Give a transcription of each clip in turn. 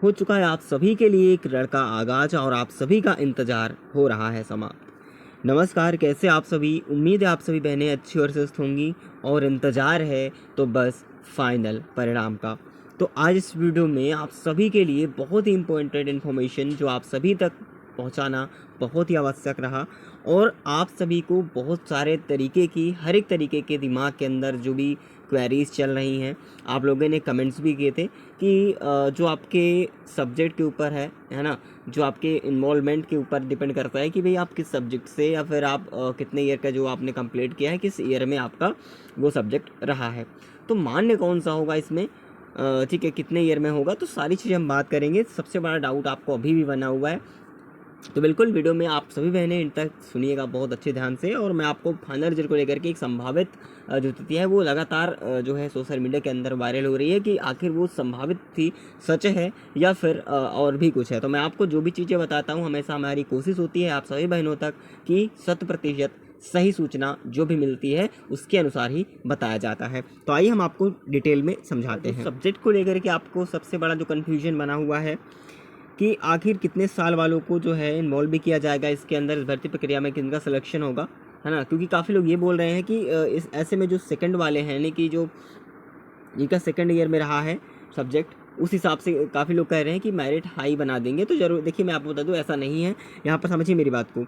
हो चुका है आप सभी के लिए एक रण का आगाज और आप सभी का इंतजार हो रहा है समाप्त। नमस्कार, कैसे आप सभी? उम्मीद है आप सभी बहनें अच्छी और स्वस्थ होंगी और इंतज़ार है तो बस फाइनल परिणाम का। तो आज इस वीडियो में आप सभी के लिए बहुत ही इम्पोर्टेंट इन्फॉर्मेशन जो आप सभी तक पहुंचाना बहुत ही आवश्यक रहा और आप सभी को बहुत सारे तरीके की हर एक तरीके के दिमाग के अंदर जो भी क्वेरीज चल रही हैं, आप लोगों ने कमेंट्स भी किए थे कि जो आपके सब्जेक्ट के ऊपर है ना, जो आपके इन्वॉल्वमेंट के ऊपर डिपेंड करता है कि भाई आप किस सब्जेक्ट से या फिर आप कितने ईयर का जो आपने कंप्लीट किया है, किस ईयर में आपका वो सब्जेक्ट रहा है, तो मान्य कौन सा होगा इसमें, ठीक है, कितने ईयर में होगा, तो सारी चीज़ें हम बात करेंगे। सबसे बड़ा डाउट आपको अभी भी बना हुआ है, तो बिल्कुल वीडियो में आप सभी बहनें इन तक सुनिएगा बहुत अच्छे ध्यान से। और मैं आपको फाइनल रिजल्ट को लेकर के एक संभावित जो स्थिति है वो लगातार जो है सोशल मीडिया के अंदर वायरल हो रही है कि आखिर वो संभावित थी सच है या फिर और भी कुछ है। तो मैं आपको जो भी चीज़ें बताता हूँ हमेशा हमारी कोशिश होती है आप सभी बहनों तक कि 100% सही सूचना जो भी मिलती है उसके अनुसार ही बताया जाता है। तो आइए हम आपको डिटेल में समझाते हैं। सब्जेक्ट को लेकर के आपको सबसे बड़ा जो कन्फ्यूजन बना हुआ है कि आखिर कितने साल वालों को जो है इन्वॉल्व भी किया जाएगा इसके अंदर, इस भर्ती प्रक्रिया में किनका सिलेक्शन होगा, है ना। क्योंकि काफ़ी लोग ये बोल रहे हैं कि इस ऐसे में जो सेकंड वाले हैं, यानी कि जो इनका सेकंड ईयर में रहा है सब्जेक्ट, उस हिसाब से काफ़ी लोग कह रहे हैं कि मेरिट हाई बना देंगे। तो जरूर देखिए, मैं आपको बता दूं ऐसा नहीं है। यहाँ पर समझिए मेरी बात को।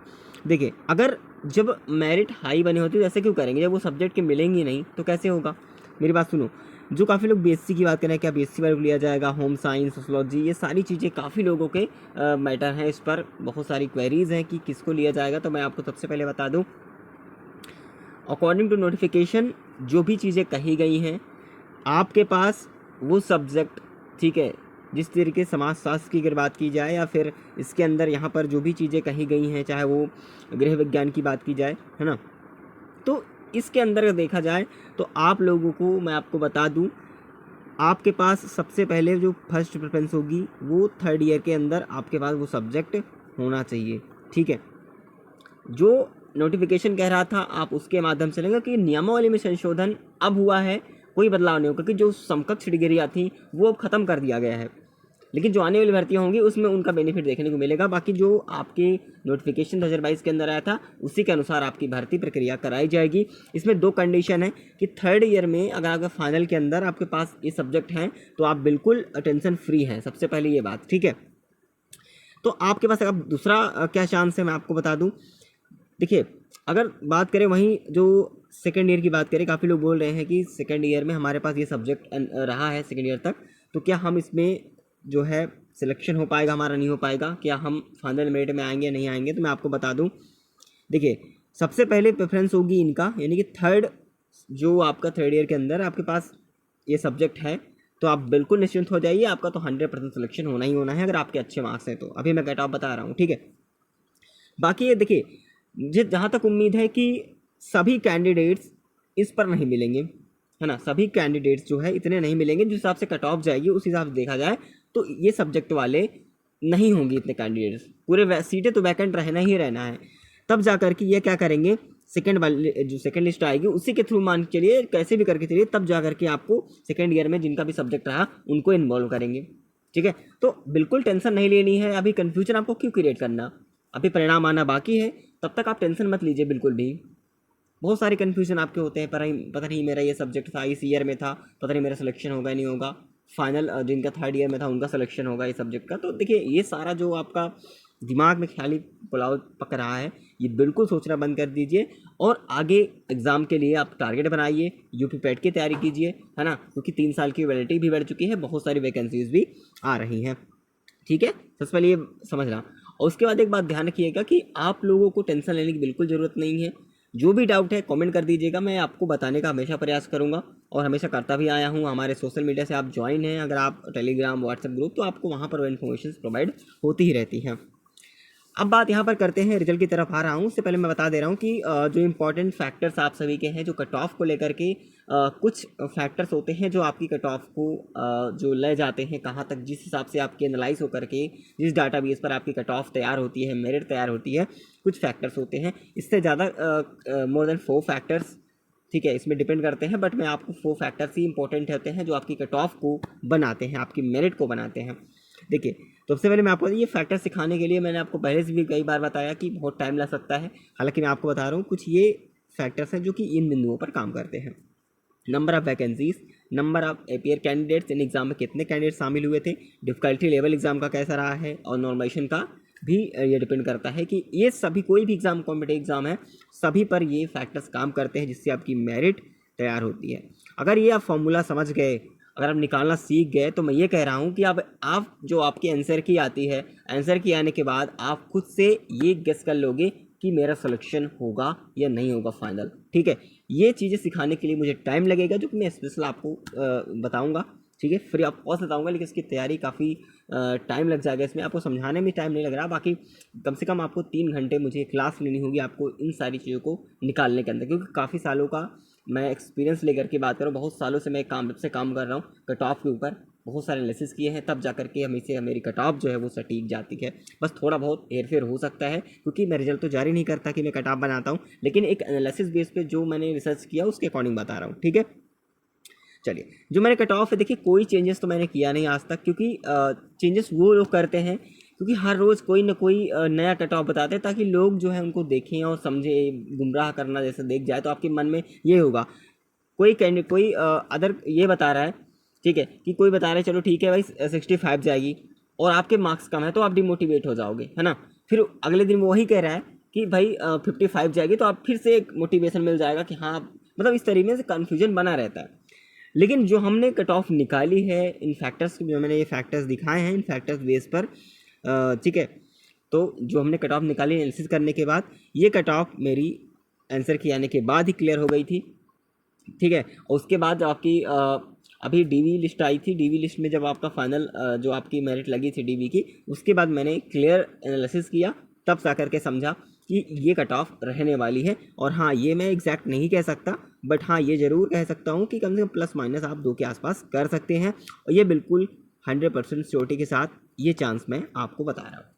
देखिए, अगर जब मेरिट हाई बने होते तो ऐसे क्यों करेंगे? जब वो सब्जेक्ट के मिलेंगे नहीं तो कैसे होगा? मेरी बात सुनो। जो काफ़ी लोग बीएससी की बात कर रहे हैं, क्या बीएससी वाले को लिया जाएगा, होम साइंस, सोशलॉजी, ये सारी चीज़ें काफ़ी लोगों के मैटर हैं। इस पर बहुत सारी क्वेरीज हैं कि किसको लिया जाएगा। तो मैं आपको सबसे पहले बता दूं, अकॉर्डिंग टू नोटिफिकेशन जो भी चीज़ें कही गई हैं, आपके पास वो सब्जेक्ट, ठीक है, जिस तरीके समाजशास्त्र की अगर बात की जाए या फिर इसके अंदर यहाँ पर जो भी चीज़ें कही गई हैं, चाहे वो गृह विज्ञान की बात की जाए, है ना, तो इसके अंदर अगर देखा जाए तो आप लोगों को मैं आपको बता दूं, आपके पास सबसे पहले जो फर्स्ट प्रेफरेंस होगी वो थर्ड ईयर के अंदर आपके पास वो सब्जेक्ट होना चाहिए। ठीक है, जो नोटिफिकेशन कह रहा था आप उसके माध्यम से लेंगे कि नियमावली में संशोधन अब हुआ है, कोई बदलाव नहीं होगा, क्योंकि जो समकक्ष डिग्रियाँ थी वो अब ख़त्म कर दिया गया है। लेकिन जो आने वाली भर्तियाँ होंगी उसमें उनका बेनिफिट देखने को मिलेगा। बाकी जो आपके नोटिफिकेशन 2022 के अंदर आया था उसी के अनुसार आपकी भर्ती प्रक्रिया कराई जाएगी। इसमें 2 कंडीशन है कि थर्ड ईयर में अगर आपका फाइनल के अंदर आपके पास ये सब्जेक्ट हैं तो आप बिल्कुल टेंशन फ्री हैं, सबसे पहले ये बात, ठीक है। तो आपके पास अगर दूसरा क्या चांस है मैं आपको बता दूं। देखिए, अगर बात करें वहीं जो सेकेंड ईयर की बात करें, काफ़ी लोग बोल रहे हैं कि सेकेंड ईयर में हमारे पास ये सब्जेक्ट रहा है सेकेंड ईयर तक, तो क्या हम इसमें जो है सिलेक्शन हो पाएगा हमारा, नहीं हो पाएगा, क्या हम फाइनल मेरिट में आएंगे नहीं आएंगे? तो मैं आपको बता दूं, देखिए, सबसे पहले प्रेफरेंस होगी इनका, यानी कि थर्ड, जो आपका थर्ड ईयर के अंदर आपके पास ये सब्जेक्ट है तो आप बिल्कुल निश्चिंत हो जाइए, आपका तो 100% सिलेक्शन होना ही होना है अगर आपके अच्छे मार्क्स हैं तो। अभी मैं कट ऑफ बता रहा हूँ, ठीक है। बाकी ये देखिए, मुझे जहाँ तक उम्मीद है कि सभी कैंडिडेट्स इस पर नहीं मिलेंगे, है ना, सभी कैंडिडेट्स जो है इतने नहीं मिलेंगे। जिस हिसाब से कट ऑफ जाएगी उस हिसाब से देखा जाए तो ये सब्जेक्ट वाले नहीं होंगे इतने कैंडिडेट्स, पूरे सीटें तो वैकेंट रहना ही रहना है। तब जा कर के ये क्या करेंगे, सेकंड वाले जो सेकंड लिस्ट आएगी उसी के थ्रू मान के चलिए, कैसे भी करके चलिए, तब जा करके आपको सेकंड ईयर में जिनका भी सब्जेक्ट रहा उनको इन्वॉल्व करेंगे, ठीक है। तो बिल्कुल टेंशन नहीं लेनी है, अभी कन्फ्यूजन आपको क्यों क्रिएट करना, अभी परिणाम आना बाकी है, तब तक आप टेंशन मत लीजिए बिल्कुल भी। बहुत सारे कन्फ्यूजन आपके होते हैं, पर पता नहीं मेरा ये सब्जेक्ट था इस ईयर में था, पता नहीं मेरा सिलेक्शन होगा नहीं होगा, फाइनल जिनका थर्ड ईयर में था उनका सिलेक्शन होगा इस सब्जेक्ट का। तो देखिए, ये सारा जो आपका दिमाग में ख्याली पुलाव पक रहा है ये बिल्कुल सोचना बंद कर दीजिए और आगे एग्ज़ाम के लिए आप टारगेट बनाइए, यूपी पैट की तैयारी कीजिए, है ना, क्योंकि 3 साल की वैलिडिटी भी बढ़ चुकी है, बहुत सारी वैकेंसीज भी आ रही हैं, ठीक है। सबसे पहले ये समझना। और उसके बाद एक बात ध्यान रखिएगा कि आप लोगों को टेंशन लेने की बिल्कुल ज़रूरत नहीं है। जो भी डाउट है कमेंट कर दीजिएगा, मैं आपको बताने का हमेशा प्रयास करूंगा और हमेशा करता भी आया हूं। हमारे सोशल मीडिया से आप ज्वाइन हैं अगर आप, टेलीग्राम, व्हाट्सएप ग्रुप, तो आपको वहां पर इन्फॉर्मेशन प्रोवाइड होती ही रहती हैं। अब बात यहाँ पर करते हैं, रिजल्ट की तरफ आ रहा हूँ। उससे पहले मैं बता दे रहा हूँ कि जो इंपॉर्टेंट फैक्टर्स आप सभी के हैं, जो कट ऑफ को लेकर के कुछ फैक्टर्स होते हैं जो आपकी कट ऑफ को जो ले जाते हैं कहाँ तक, जिस हिसाब से आपकी एनालाइज होकर के जिस डाटाबेस पर आपकी कट ऑफ तैयार होती है, मेरिट तैयार होती है, कुछ फैक्टर्स होते हैं। इससे ज़्यादा मोर देन 4 फैक्टर्स, ठीक है, इसमें डिपेंड करते हैं, बट मैं आपको 4 फैक्टर्स ही इंपॉर्टेंट होते हैं जो आपकी कट ऑफ को बनाते हैं, आपकी मेरिट को बनाते हैं। देखिए, तो सबसे पहले मैं आपको ये फैक्टर सिखाने के लिए मैंने आपको पहले से भी कई बार बताया कि बहुत टाइम लग सकता है। हालांकि मैं आपको बता रहा हूँ कुछ ये फैक्टर्स हैं जो कि इन बिंदुओं पर काम करते हैं। Number of vacancies, number of appear candidates, in exam में कितने कैंडिडेट शामिल हुए थे, डिफिकल्टी लेवल एग्जाम का कैसा रहा है, और नॉर्मलाइजेशन का भी ये डिपेंड करता है कि ये सभी कोई भी एग्जाम कॉम्पिटेटिव एग्जाम है सभी पर ये फैक्टर्स काम करते हैं जिससे आपकी मेरिट तैयार होती है। अगर ये आप फॉर्मूला समझ गए, अगर आप निकालना सीख गए, तो मैं ये कह रहा हूँ कि अब आप जो आपकी आंसर की आती है, आंसर की आने के बाद आप खुद से ये गेस कर लोगे कि मेरा सिलेक्शन होगा या नहीं होगा फाइनल। ठीक है, ये चीज़ें सिखाने के लिए मुझे टाइम लगेगा जो कि मैं स्पेशल आपको बताऊंगा। ठीक है, फ्री ऑफ कॉस्ट बताऊंगा, लेकिन इसकी तैयारी काफ़ी टाइम लग जाएगा, इसमें आपको समझाने में टाइम नहीं लग रहा। बाकी कम से कम आपको 3 घंटे मुझे क्लास लेनी होगी आपको इन सारी चीज़ों को निकालने के अंदर, क्योंकि काफ़ी सालों का मैं एक्सपीरियंस लेकर के बात करूँ, बहुत सालों से मैं काम कर रहा हूँ कट ऑफ के ऊपर, बहुत सारे एनालिसिस किए हैं, तब जा करके हमेशा मेरी कट ऑफ जो है वो सटीक जाती है। बस थोड़ा बहुत हेरफेर हो सकता है क्योंकि मैं रिजल्ट तो जारी नहीं करता कि मैं कट ऑफ बनाता हूँ, लेकिन एक एनालिसिस बेस पे जो मैंने रिसर्च किया उसके अकॉर्डिंग बता रहा हूँ। ठीक है, चलिए, जो मैंने कट ऑफ है, देखिए कोई चेंजेस तो मैंने किया नहीं आज तक, क्योंकि चेंजेस वो लोग करते हैं क्योंकि हर रोज़ कोई ना कोई नया कट ऑफ बताते हैं ताकि लोग जो है उनको देखें और समझें। गुमराह करना जैसे देख जाए तो आपके मन में ये होगा कोई कैंडिडेट कोई अदर ये बता रहा है, ठीक है, कि कोई बता रहा है चलो ठीक है भाई 65 जाएगी और आपके मार्क्स कम है तो आप डिमोटिवेट हो जाओगे, है ना। फिर अगले दिन वो वही कह रहा है कि भाई 55 जाएगी तो आप फिर से एक मोटिवेशन मिल जाएगा कि हाँ, मतलब इस तरीके से कन्फ्यूजन बना रहता है। लेकिन जो हमने कट ऑफ निकाली है इन फैक्टर्स, जो मैंने ये फैक्टर्स दिखाए हैं इन फैक्टर्स बेस पर, ठीक है, तो जो हमने कट ऑफ निकाली एनालिसिस करने के बाद ये कट ऑफ मेरी आंसर की आने के बाद ही क्लियर हो गई थी। ठीक है, और उसके बाद जब आपकी अभी डीवी लिस्ट आई थी, डीवी लिस्ट में जब आपका फाइनल जो आपकी मेरिट लगी थी डीवी की, उसके बाद मैंने क्लियर एनालिसिस किया, तब जा करके समझा कि ये कट ऑफ रहने वाली है। और हाँ, ये मैं एग्जैक्ट नहीं कह सकता, बट हाँ ये ज़रूर कह सकता हूँ कि कम से कम प्लस माइनस आप 2 के आसपास कर सकते हैं, और ये बिल्कुल 100% श्योरिटी के साथ ये चांस मैं आपको बता रहा हूँ।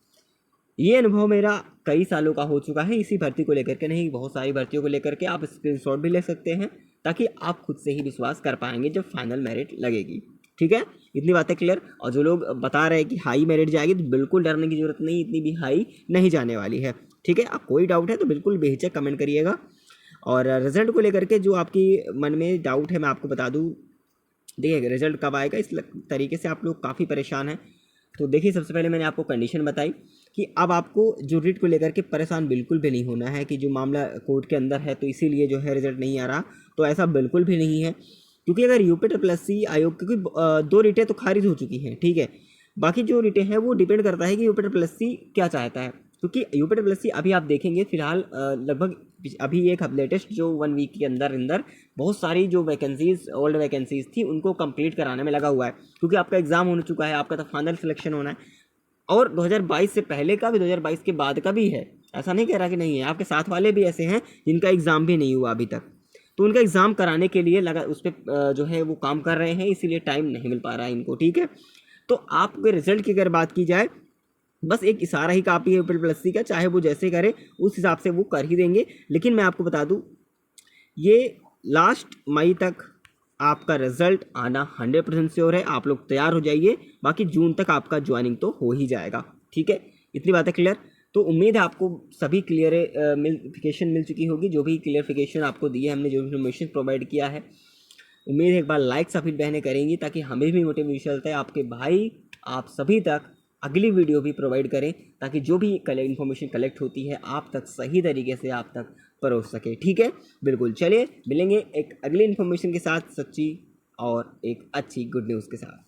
ये अनुभव मेरा कई सालों का हो चुका है, इसी भर्ती को लेकर के नहीं, बहुत सारी भर्तियों को लेकर के। आप स्क्रीनशॉट भी ले सकते हैं ताकि आप खुद से ही विश्वास कर पाएंगे जब फाइनल मेरिट लगेगी। ठीक है, इतनी बातें क्लियर। और जो लोग बता रहे हैं कि हाई मेरिट जाएगी, तो बिल्कुल डरने की जरूरत नहीं, इतनी भी हाई नहीं जाने वाली है। ठीक है, आप कोई डाउट है तो बिल्कुल बेहिचक कमेंट करिएगा। और रिजल्ट को लेकर के जो आपकी मन में डाउट है मैं आपको बता दूँ, देखिए रिजल्ट कब आएगा इस तरीके से आप लोग काफ़ी परेशान हैं। तो देखिए, सबसे पहले मैंने आपको कंडीशन बताई कि अब आपको जो रिट को लेकर के परेशान बिल्कुल भी नहीं होना है कि जो मामला कोर्ट के अंदर है तो इसीलिए जो है रिजल्ट नहीं आ रहा, तो ऐसा बिल्कुल भी नहीं है। क्योंकि अगर यूपीएससी आयोग, क्योंकि 2 रिटें तो खारिज हो चुकी हैं, ठीक है, बाकी जो रिटें हैं वो डिपेंड करता है कि यूपीएससी क्या चाहता है। क्योंकि यूपीएससी अभी आप देखेंगे फिलहाल लगभग अभी एक लेटेस्ट जो 1 वीक के अंदर बहुत सारी जो वैकेंसीज ओल्ड वैकेंसीज थी उनको कंप्लीट कराने में लगा हुआ है, क्योंकि आपका एग्जाम हो चुका है, आपका तो फाइनल सिलेक्शन होना है, और 2022 से पहले का भी 2022 के बाद का भी है। ऐसा नहीं कह रहा कि नहीं है, आपके साथ वाले भी ऐसे हैं जिनका एग्ज़ाम भी नहीं हुआ अभी तक, तो उनका एग्ज़ाम कराने के लिए लगा उस पर जो है वो काम कर रहे हैं, इसीलिए टाइम नहीं मिल पा रहा है इनको। ठीक है, तो आपके रिजल्ट की अगर बात की जाए, बस एक इशारा ही काफ़ी है यूपीएससी का, चाहे वो जैसे करे उस हिसाब से वो कर ही देंगे। लेकिन मैं आपको बता दूं, ये लास्ट मई तक आपका रिजल्ट आना 100% श्योर है, आप लोग तैयार हो जाइए। बाकी जून तक आपका ज्वाइनिंग तो हो ही जाएगा। ठीक है, इतनी बातें क्लियर। तो उम्मीद है आपको सभी क्लियरिफिकेशन मिल चुकी होगी, जो भी क्लियरिफिकेशन आपको दी है हमने, जो इन्फॉर्मेशन प्रोवाइड किया है। उम्मीद है एक बार लाइक सभी बहनें करेंगी ताकि हमें भी मोटिवेशन मिलता है, आपके भाई आप सभी तक अगली वीडियो भी प्रोवाइड करें ताकि जो भी इन्फॉर्मेशन कलेक्ट होती है आप तक सही तरीके से आप तक परोस सके। ठीक है, बिल्कुल। चलिए मिलेंगे एक अगली इन्फॉर्मेशन के साथ, सच्ची और एक अच्छी गुड न्यूज़ के साथ।